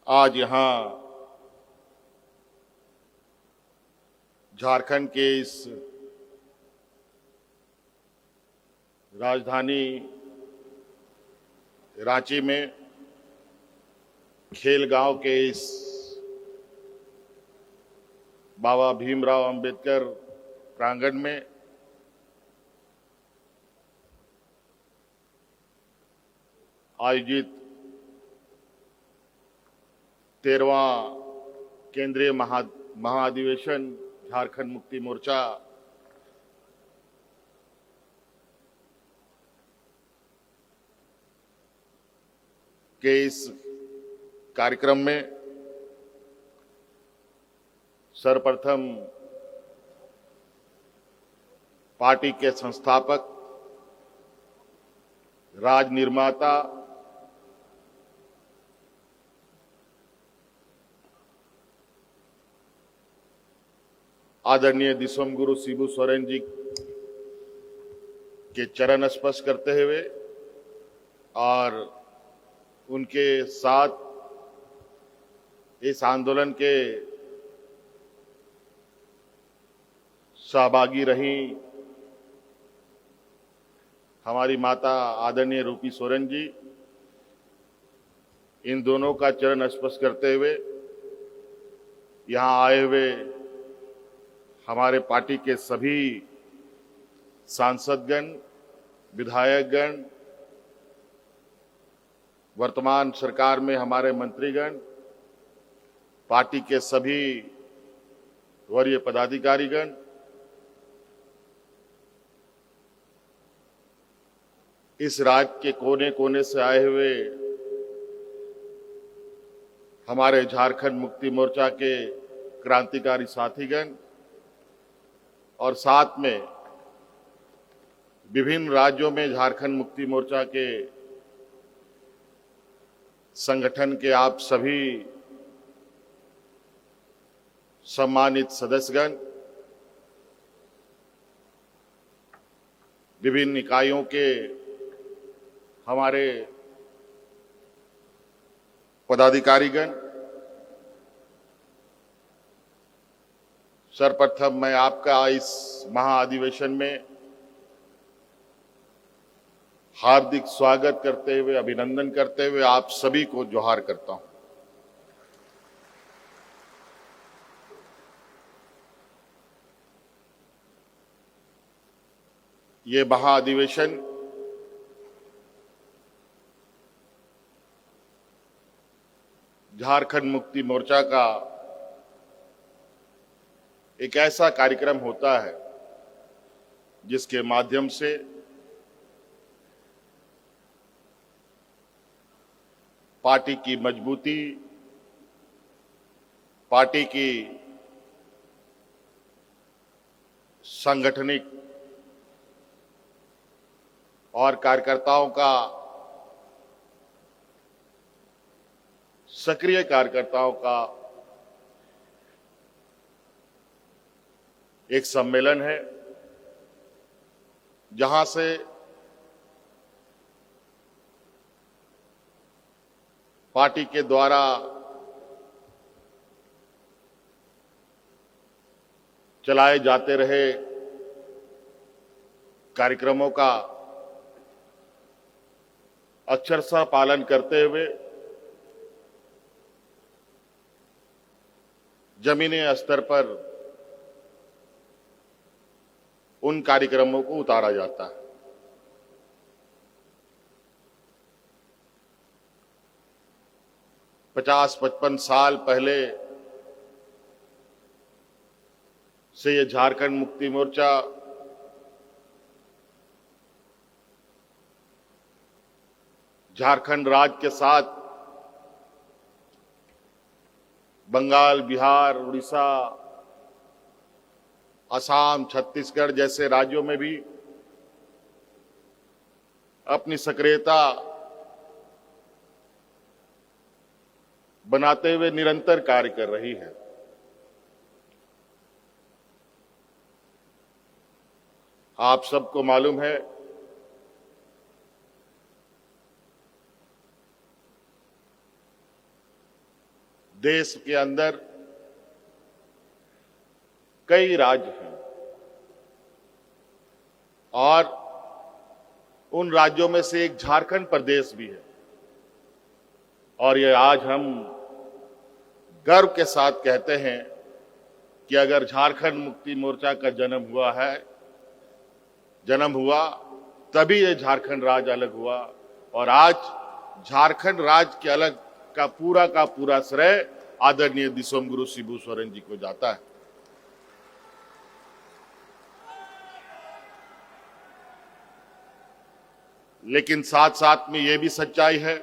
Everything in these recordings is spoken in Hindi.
आज यहाँ झारखंड के इस राजधानी रांची में खेलगांव के इस बाबा भीमराव अंबेडकर प्रांगण में आयोजित 13वां केंद्रीय महाअधिवेशन झारखंड मुक्ति मोर्चा के इस कार्यक्रम में सर्वप्रथम पार्टी के संस्थापक, राज निर्माता आदरणीय दिसोमगुरु शिबू सोरेन जी के चरण स्पर्श करते हुए और उनके साथ इस आंदोलन के सहभागी रही हमारी माता आदरणीय रूपी सोरेन जी, इन दोनों का चरण स्पर्श करते हुए यहाँ आए हुए हमारे पार्टी के सभी सांसदगण, विधायकगण, वर्तमान सरकार में हमारे मंत्रीगण, पार्टी के सभी वरीय पदाधिकारीगण, इस राज्य के कोने कोने से आए हुए हमारे झारखंड मुक्ति मोर्चा के क्रांतिकारी साथीगण और साथ में विभिन्न राज्यों में झारखंड मुक्ति मोर्चा के संगठन के आप सभी सम्मानित सदस्यगण, विभिन्न इकाइयों के हमारे पदाधिकारीगण, सर्वप्रथम मैं आपका इस महाअधिवेशन में हार्दिक स्वागत करते हुए, अभिनंदन करते हुए आप सभी को जोहार करता हूं। ये महाअधिवेशन झारखंड मुक्ति मोर्चा का एक ऐसा कार्यक्रम होता है जिसके माध्यम से पार्टी की मजबूती, पार्टी की सांगठनिक और कार्यकर्ताओं का, सक्रिय कार्यकर्ताओं का एक सम्मेलन है, जहां से पार्टी के द्वारा चलाए जाते रहे कार्यक्रमों का अक्षरशः पालन करते हुए जमीनी स्तर पर उन कार्यक्रमों को उतारा जाता है। पचास 55 साल पहले से ये झारखंड मुक्ति मोर्चा झारखंड राज्य के साथ बंगाल, बिहार, उड़ीसा, असम, छत्तीसगढ़ जैसे राज्यों में भी अपनी सक्रियता बनाते हुए निरंतर कार्य कर रही है। आप सबको मालूम है देश के अंदर कई राज्य हैं और उन राज्यों में से एक झारखंड प्रदेश भी है। और ये आज हम गर्व के साथ कहते हैं कि अगर झारखंड मुक्ति मोर्चा का जन्म हुआ तभी ये झारखंड राज्य अलग हुआ। और आज झारखंड राज्य के अलग का पूरा श्रेय आदरणीय दिसोम गुरु शिबू सोरेन जी को जाता है। लेकिन साथ साथ में यह भी सच्चाई है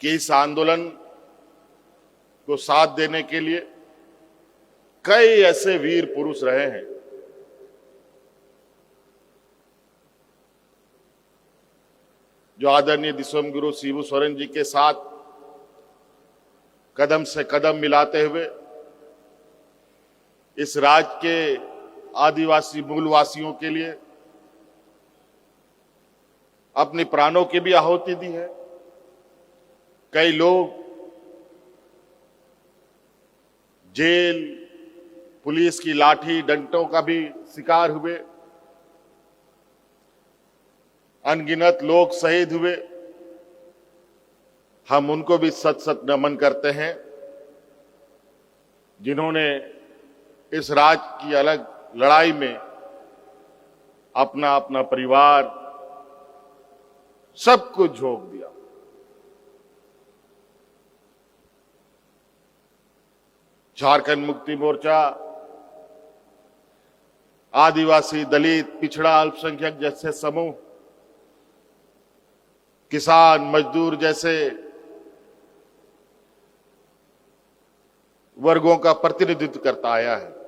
कि इस आंदोलन को साथ देने के लिए कई ऐसे वीर पुरुष रहे हैं जो आदरणीय दिसोम गुरु शिबू सोरेन जी के साथ कदम से कदम मिलाते हुए इस राज्य के आदिवासी मूलवासियों के लिए अपने प्राणों की भी आहुति दी है। कई लोग जेल, पुलिस की लाठी डंडों का भी शिकार हुए, अनगिनत लोग शहीद हुए। हम उनको भी सत सत नमन करते हैं जिन्होंने इस राज्य की अलग लड़ाई में अपना अपना परिवार सब कुछ झोंक दिया। झारखंड मुक्ति मोर्चा आदिवासी, दलित, पिछड़ा, अल्पसंख्यक जैसे समूह, किसान, मजदूर जैसे वर्गों का प्रतिनिधित्व करता आया है।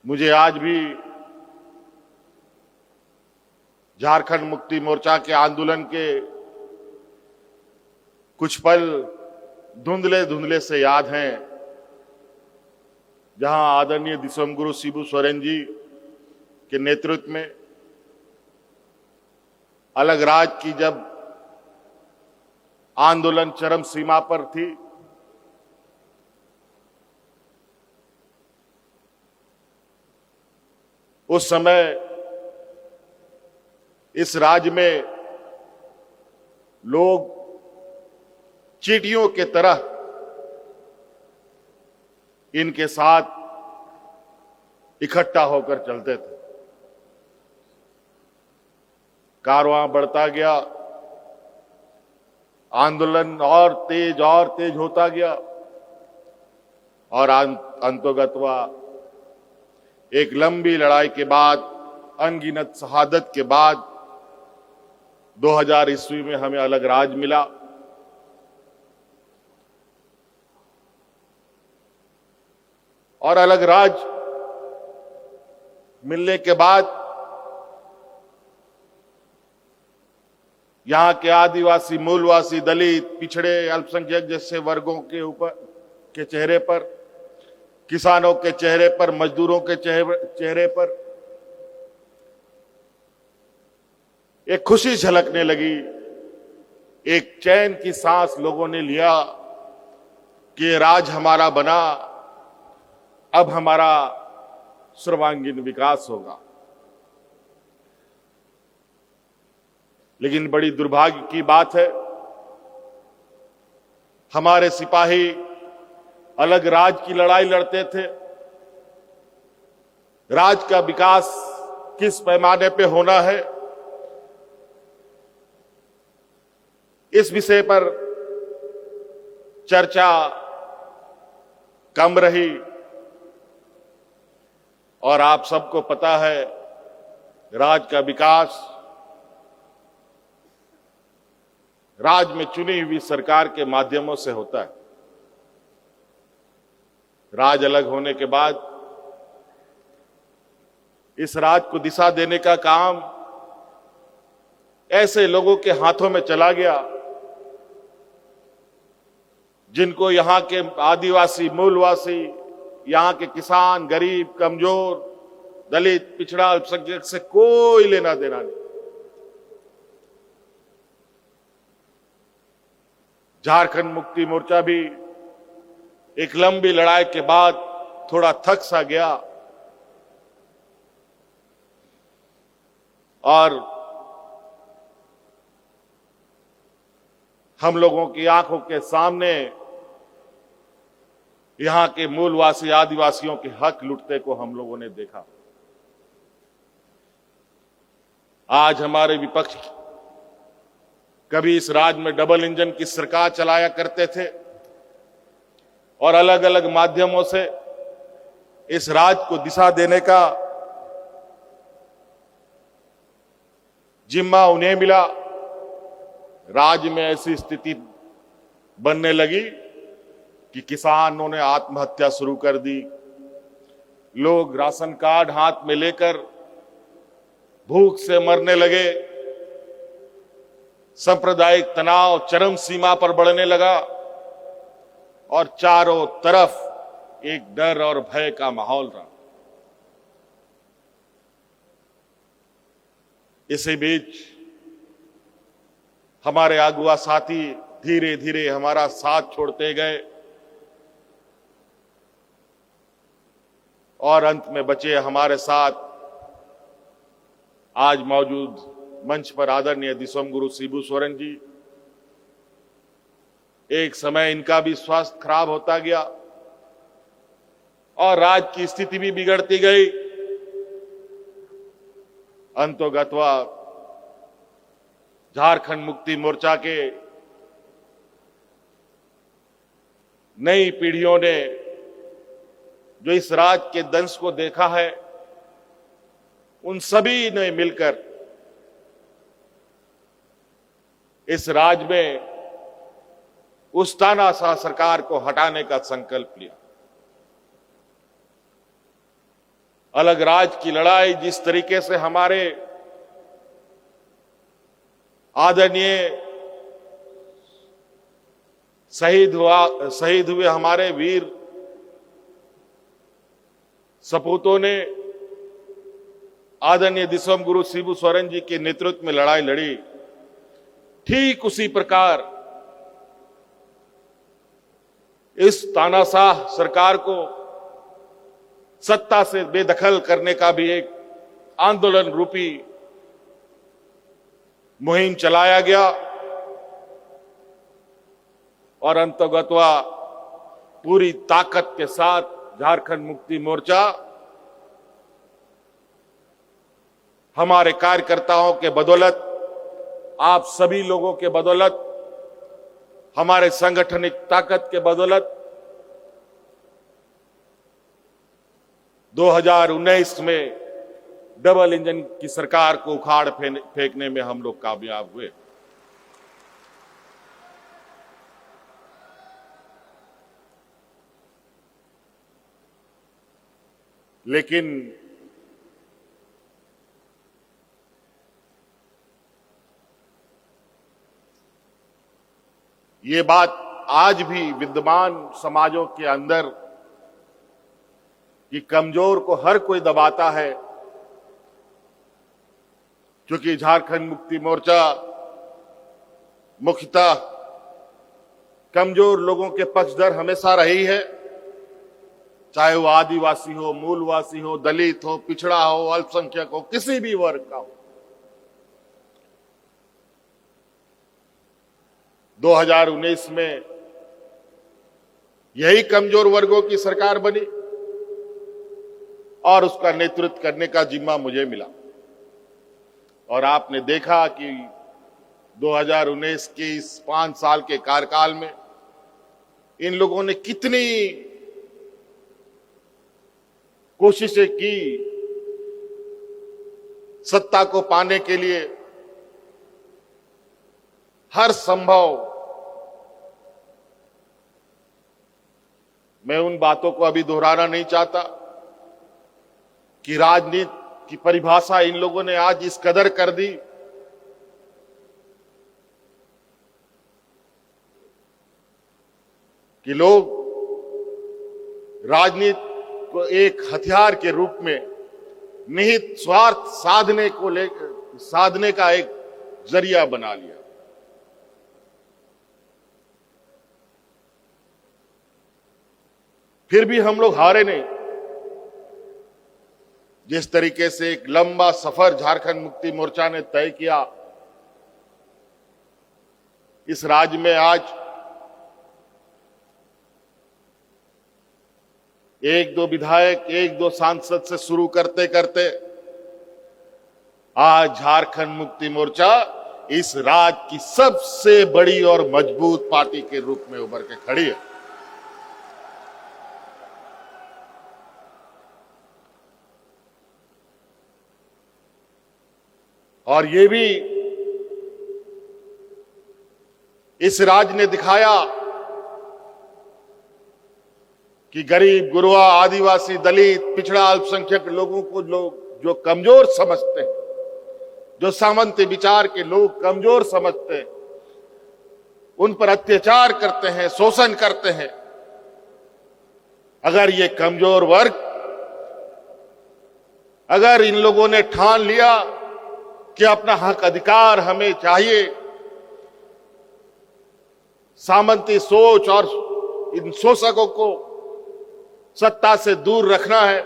मुझे आज भी झारखंड मुक्ति मोर्चा के आंदोलन के कुछ पल धुंधले धुंधले से याद हैं, जहां आदरणीय दिसोम गुरु शिबू सोरेन जी के नेतृत्व में अलग राज्य की जब आंदोलन चरम सीमा पर थी, उस समय इस राज्य में लोग चींटियों के तरह इनके साथ इकट्ठा होकर चलते थे। कारवां बढ़ता गया, आंदोलन और तेज होता गया और अंतोगत्वा एक लंबी लड़ाई के बाद, अनगिनत शहादत के बाद 2000 ईस्वी में हमें अलग राज्य मिला। और अलग राज्य मिलने के बाद यहां के आदिवासी, मूलवासी, दलित, पिछड़े, अल्पसंख्यक जैसे वर्गों के चेहरे पर, किसानों के चेहरे पर, मजदूरों के चेहरे पर एक खुशी झलकने लगी। एक चैन की सांस लोगों ने लिया कि राज हमारा बना, अब हमारा सर्वांगीण विकास होगा। लेकिन बड़ी दुर्भाग्य की बात है, हमारे सिपाही अलग राज्य की लड़ाई लड़ते थे। राज्य का विकास किस पैमाने पे होना है, इस विषय पर चर्चा कम रही। और आप सबको पता है, राज्य का विकास राज्य में चुनी हुई सरकार के माध्यमों से होता है। राज्य अलग होने के बाद इस राज्य को दिशा देने का काम ऐसे लोगों के हाथों में चला गया जिनको यहां के आदिवासी, मूलवासी, यहां के किसान, गरीब, कमजोर दलित, पिछड़ा, अल्पसंख्यक से कोई लेना देना नहीं। झारखंड मुक्ति मोर्चा भी एक लंबी लड़ाई के बाद थोड़ा थक सा गया और हम लोगों की आंखों के सामने यहां के मूलवासी आदिवासियों के हक लुटते को हम लोगों ने देखा। आज हमारे विपक्ष कभी इस राज्य में डबल इंजन की सरकार चलाया करते थे और अलग अलग माध्यमों से इस राज्य को दिशा देने का जिम्मा उन्हें मिला। राज्य में ऐसी स्थिति बनने लगी कि किसानों ने आत्महत्या शुरू कर दी, लोग राशन कार्ड हाथ में लेकर भूख से मरने लगे, सांप्रदायिक तनाव चरम सीमा पर बढ़ने लगा और चारों तरफ एक डर और भय का माहौल रहा। इसी बीच हमारे अगुआ साथी धीरे धीरे हमारा साथ छोड़ते गए और अंत में बचे हमारे साथ आज मौजूद मंच पर आदरणीय दिसोम गुरु शिबू सोरेन जी। एक समय इनका भी स्वास्थ्य खराब होता गया और राज्य की स्थिति भी बिगड़ती गई। अंतोगत्वा झारखंड मुक्ति मोर्चा के नई पीढ़ियों ने जो इस राज्य के दंश को देखा है, उन सभी ने मिलकर इस राज्य में उस तानाशाह सरकार को हटाने का संकल्प लिया। अलग राज्य की लड़ाई जिस तरीके से हमारे आदरणीय शहीद हुए हमारे वीर सपूतों ने आदरणीय दिसोम गुरु शिबू सोरेन जी के नेतृत्व में लड़ाई लड़ी, ठीक उसी प्रकार इस तानाशाह सरकार को सत्ता से बेदखल करने का भी एक आंदोलन रूपी मुहिम चलाया गया और अंतर्गतवा पूरी ताकत के साथ झारखंड मुक्ति मोर्चा हमारे कार्यकर्ताओं के बदौलत, आप सभी लोगों के बदौलत, हमारे सांगठनिक ताकत के बदौलत 2019 में डबल इंजन की सरकार को उखाड़ फेंकने में हम लोग कामयाब हुए। लेकिन ये बात आज भी विद्यमान समाजों के अंदर कि कमजोर को हर कोई दबाता है, क्योंकि झारखंड मुक्ति मोर्चा मुख्यतः कमजोर लोगों के पक्षधर हमेशा रही है, चाहे वो आदिवासी हो, मूलवासी हो, दलित हो, पिछड़ा हो, अल्पसंख्यक हो, किसी भी वर्ग का हो। 2019 में यही कमजोर वर्गों की सरकार बनी और उसका नेतृत्व करने का जिम्मा मुझे मिला। और आपने देखा कि 2019 के इस 5 साल के कार्यकाल में इन लोगों ने कितनी कोशिशें की सत्ता को पाने के लिए। हर संभव, मैं उन बातों को अभी दोहराना नहीं चाहता कि राजनीति की परिभाषा इन लोगों ने आज इस कदर कर दी कि लोग राजनीति को एक हथियार के रूप में निहित स्वार्थ साधने का एक जरिया बना लिया। फिर भी हम लोग हारे नहीं। जिस तरीके से एक लंबा सफर झारखंड मुक्ति मोर्चा ने तय किया, इस राज्य में आज एक दो विधायक, एक दो सांसद से शुरू करते करते आज झारखंड मुक्ति मोर्चा इस राज्य की सबसे बड़ी और मजबूत पार्टी के रूप में उभर के खड़ी है। और ये भी इस राज्य ने दिखाया कि गरीब, गुरबा, आदिवासी, दलित, पिछड़ा, अल्पसंख्यक लोगों को लोग जो कमजोर समझते हैं, जो सामंती विचार के लोग कमजोर समझते हैं, उन पर अत्याचार करते हैं, शोषण करते हैं, अगर ये कमजोर वर्ग, अगर इन लोगों ने ठान लिया कि अपना हक अधिकार हमें चाहिए, सामंती सोच और इन शोषकों को सत्ता से दूर रखना है,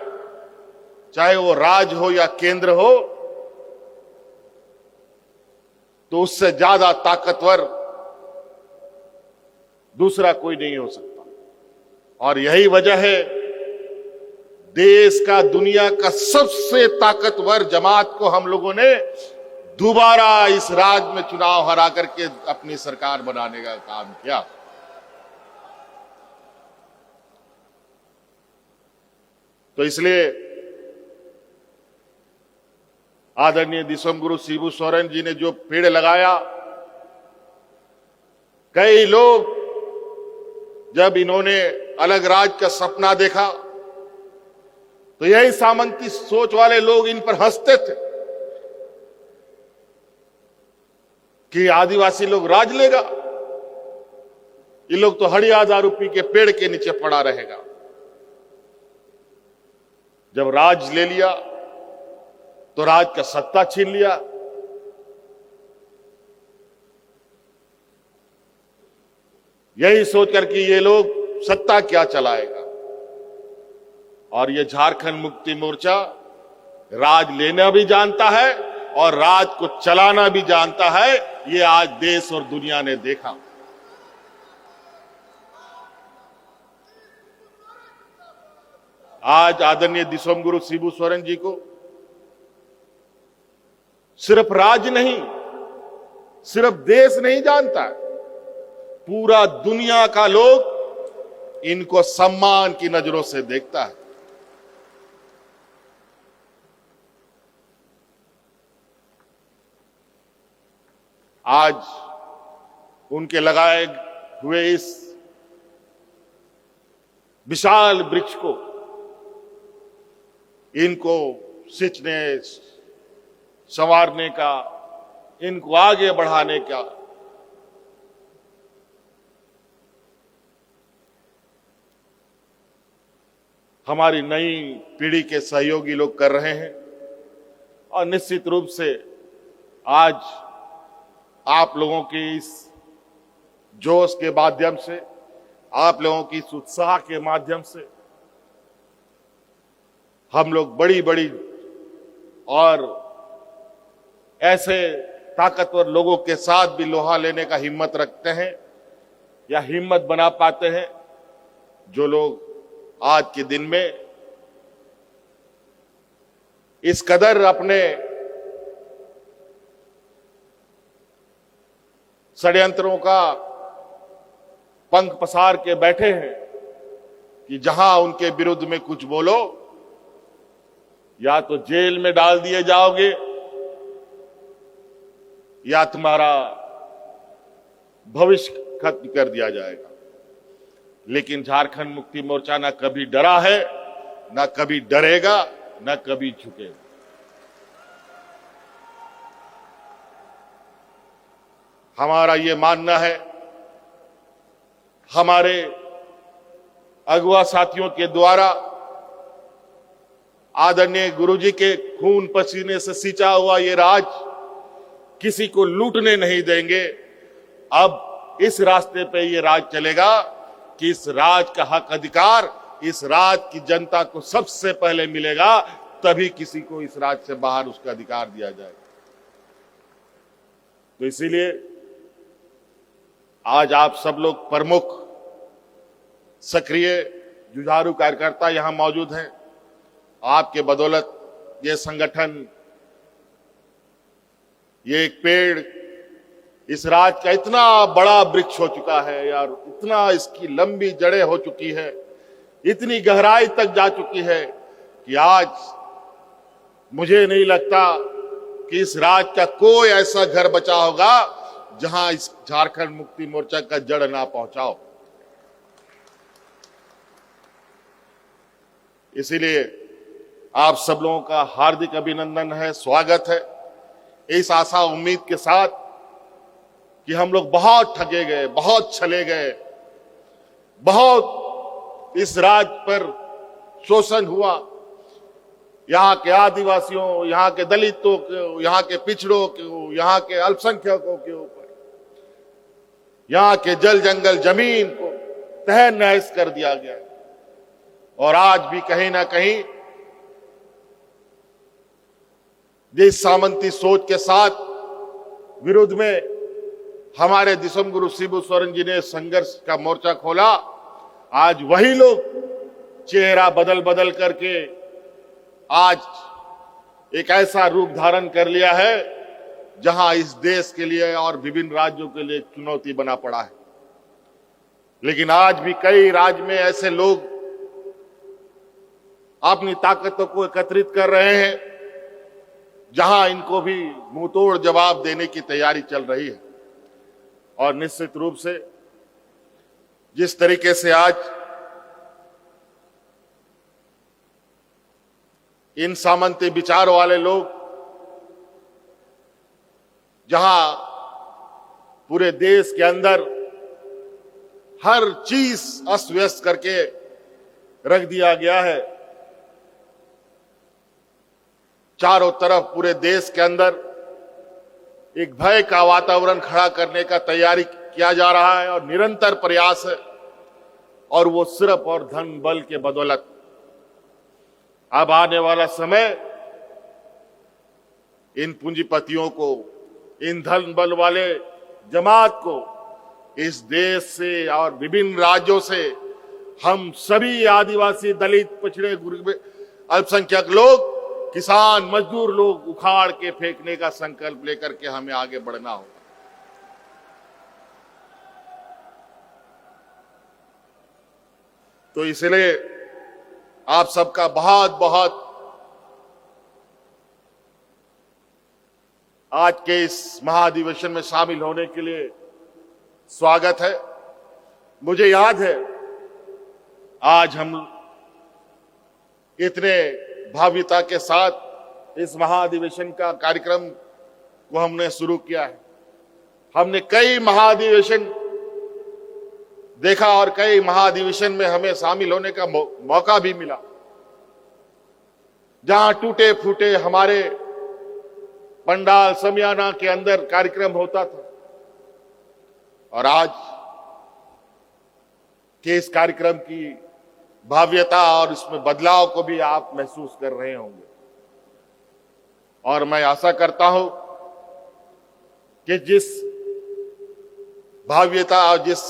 चाहे वो राज्य हो या केंद्र हो, तो उससे ज्यादा ताकतवर दूसरा कोई नहीं हो सकता। और यही वजह है देश का, दुनिया का सबसे ताकतवर जमात को हम लोगों ने दोबारा इस राज्य में चुनाव हरा करके अपनी सरकार बनाने का काम किया। तो इसलिए आदरणीय दिसोमगुरु शिबू सोरेन जी ने जो पेड़ लगाया, कई लोग जब इन्होंने अलग राज्य का सपना देखा तो यही सामंती सोच वाले लोग इन पर हंसते थे कि आदिवासी लोग राज लेगा, ये लोग तो हड़िया दारू पी के पेड़ के नीचे पड़ा रहेगा। जब राज ले लिया तो राज का सत्ता छीन लिया। यही सोचकर कि ये लोग सत्ता क्या चलाएगा, और ये झारखंड मुक्ति मोर्चा राज लेना भी जानता है और राज को चलाना भी जानता है। ये आज देश और दुनिया ने देखा। आज आदरणीय दिसोमगुरु शिबू सोरेन जी को सिर्फ राज्य नहीं, सिर्फ देश नहीं जानता है, पूरा दुनिया का लोग इनको सम्मान की नजरों से देखता है। आज उनके लगाए हुए इस विशाल वृक्ष को, इनको सींचने, संवारने का, इनको आगे बढ़ाने का हमारी नई पीढ़ी के सहयोगी लोग कर रहे हैं। और निश्चित रूप से आज आप लोगों के इस जोश के माध्यम से, आप लोगों की इस उत्साह के माध्यम से हम लोग बड़ी बड़ी और ऐसे ताकतवर लोगों के साथ भी लोहा लेने का हिम्मत रखते हैं या हिम्मत बना पाते हैं, जो लोग आज के दिन में इस कदर अपने षड्यंत्रों का पंख पसार के बैठे हैं कि जहां उनके विरुद्ध में कुछ बोलो या तो जेल में डाल दिए जाओगे या तुम्हारा भविष्य खत्म कर दिया जाएगा। लेकिन झारखंड मुक्ति मोर्चा ना कभी डरा है, ना कभी डरेगा, ना कभी झुकेगा। हमारा ये मानना है, हमारे अगुवा साथियों के द्वारा आदरणीय गुरुजी के खून पसीने से सींचा हुआ ये राज किसी को लूटने नहीं देंगे। अब इस रास्ते पे ये राज चलेगा कि इस राज का हक अधिकार इस राज की जनता को सबसे पहले मिलेगा, तभी किसी को इस राज से बाहर उसका अधिकार दिया जाएगा। तो इसीलिए आज आप सब लोग प्रमुख सक्रिय जुझारू कार्यकर्ता यहां मौजूद हैं। आपके बदौलत ये संगठन, ये एक पेड़ इस राज का इतना बड़ा वृक्ष हो चुका है यार, इतना इसकी लंबी जड़ें हो चुकी है, इतनी गहराई तक जा चुकी है कि आज मुझे नहीं लगता कि इस राज का कोई ऐसा घर बचा होगा जहां इस झारखंड मुक्ति मोर्चा का जड़ ना पहुंचाओ। इसीलिए आप सब लोगों का हार्दिक अभिनंदन है, स्वागत है, इस आशा उम्मीद के साथ कि हम लोग बहुत ठगे गए, बहुत छले गए, बहुत इस राज पर शोषण हुआ। यहाँ के आदिवासियों, यहाँ के दलितों को, यहाँ के पिछड़ों को, यहाँ के अल्पसंख्यकों के ऊपर, यहाँ के जल जंगल जमीन को तहस नहस कर दिया गया। और आज भी कहीं ना कहीं जिस सामंती सोच के साथ विरुद्ध में हमारे दिसम गुरु शिबू सोरेन जी ने संघर्ष का मोर्चा खोला, आज वही लोग चेहरा बदल बदल करके आज एक ऐसा रूप धारण कर लिया है जहां इस देश के लिए और विभिन्न राज्यों के लिए चुनौती बना पड़ा है। लेकिन आज भी कई राज्य में ऐसे लोग अपनी ताकतों को एकत्रित कर रहे हैं जहां इनको भी मुंहतोड़ जवाब देने की तैयारी चल रही है। और निश्चित रूप से जिस तरीके से आज इन सामंती विचार वाले लोग जहां पूरे देश के अंदर हर चीज अस्त व्यस्त करके रख दिया गया है, चारों तरफ पूरे देश के अंदर एक भय का वातावरण खड़ा करने का तैयारी किया जा रहा है और निरंतर प्रयास है, और वो सिर्फ और धन बल के बदौलत। अब आने वाला समय इन पूंजीपतियों को, इन धन बल वाले जमात को इस देश से और विभिन्न राज्यों से हम सभी आदिवासी, दलित, पिछड़े, अल्पसंख्यक लोग, किसान, मजदूर लोग उखाड़ के फेंकने का संकल्प लेकर के हमें आगे बढ़ना होगा। तो इसलिए आप सबका बहुत बहुत आज के इस महाधिवेशन में शामिल होने के लिए स्वागत है। मुझे याद है आज हम इतने भाव्यता के साथ इस महाधिवेशन का कार्यक्रम को हमने शुरू किया है। हमने कई महाधिवेशन देखा और कई महाधिवेशन में हमें शामिल होने का मौका भी मिला, जहां टूटे फूटे हमारे पंडाल समियाना के अंदर कार्यक्रम होता था। और आज के इस कार्यक्रम की भाव्यता और इसमें बदलाव को भी आप महसूस कर रहे होंगे। और मैं आशा करता हूं कि जिस भाव्यता और जिस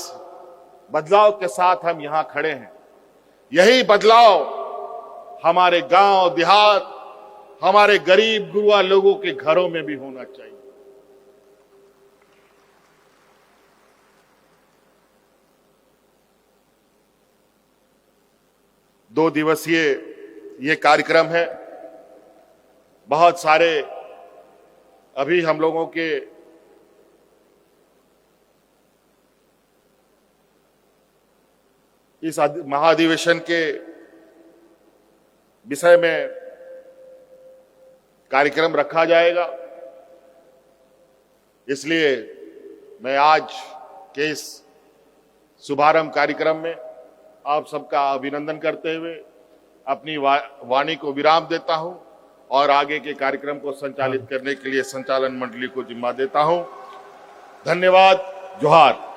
बदलाव के साथ हम यहां खड़े हैं, यही बदलाव हमारे गांव देहात, हमारे गरीब गुरुआ लोगों के घरों में भी होना चाहिए। दो दिवसीय ये कार्यक्रम है। बहुत सारे अभी हम लोगों के इस महाधिवेशन के विषय में कार्यक्रम रखा जाएगा। इसलिए मैं आज के इस शुभारंभ कार्यक्रम में आप सबका अभिनंदन करते हुए अपनी वाणी को विराम देता हूं और आगे के कार्यक्रम को संचालित करने के लिए संचालन मंडली को जिम्मा देता हूं। धन्यवाद। जोहार।